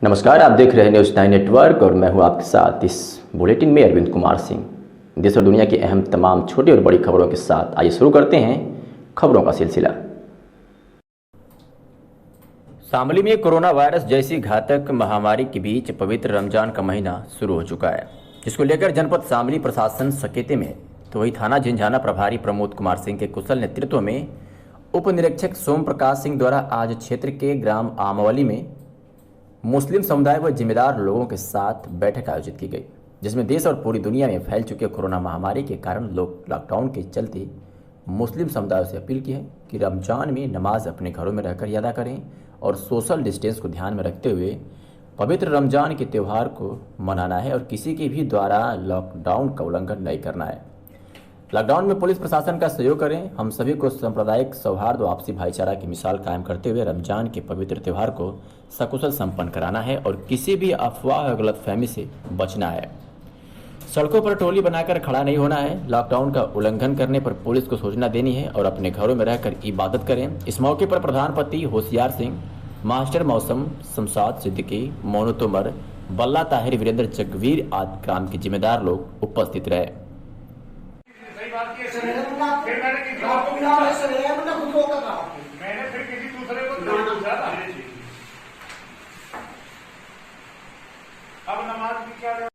नमस्कार, आप देख रहे हैं न्यूज़ 9 नेटवर्क और मैं हूं आपके साथ इस बुलेटिन में अरविंद कुमार सिंह। देश और दुनिया की अहम तमाम छोटी और बड़ी खबरों के साथ आइए शुरू करते हैं खबरों का सिलसिला। शामली में कोरोना वायरस जैसी घातक महामारी के बीच पवित्र रमजान का महीना शुरू हो चुका है, जिसको लेकर जनपद शामली प्रशासन सकेते में तो वही थाना झिंझाना प्रभारी प्रमोद कुमार सिंह के कुशल नेतृत्व में उप निरीक्षक सोम प्रकाश सिंह द्वारा आज क्षेत्र के ग्राम आमवली में मुस्लिम समुदाय व जिम्मेदार लोगों के साथ बैठक आयोजित की गई, जिसमें देश और पूरी दुनिया में फैल चुके कोरोना महामारी के कारण लोग लॉकडाउन के चलते मुस्लिम समुदायों से अपील की है कि रमजान में नमाज अपने घरों में रहकर अदा करें और सोशल डिस्टेंस को ध्यान में रखते हुए पवित्र रमजान के त्यौहार को मनाना है और किसी के भी द्वारा लॉकडाउन का उल्लंघन नहीं करना है। लॉकडाउन में पुलिस प्रशासन का सहयोग करें। हम सभी को सांप्रदायिक सौहार्द व आपसी भाईचारा की मिसाल कायम करते हुए रमजान के पवित्र त्यौहार को सकुशल संपन्न कराना है और किसी भी अफवाह या गलतफहमी से बचना है। सड़कों पर टोली बनाकर खड़ा नहीं होना है। लॉकडाउन का उल्लंघन करने पर पुलिस को सूचना देनी है और अपने घरों में रहकर इबादत करें। इस मौके पर प्रधानपति होशियार सिंह, मास्टर मौसम, शमशाद सिद्दीकी, मोनू तोमर, बल्ला ताहिर, वीरेंद्र जगवीर आदि ग्राम के जिम्मेदार लोग उपस्थित रहे। मैंने फिर किसी दूसरे को पूछा था। अब नमाज की क्या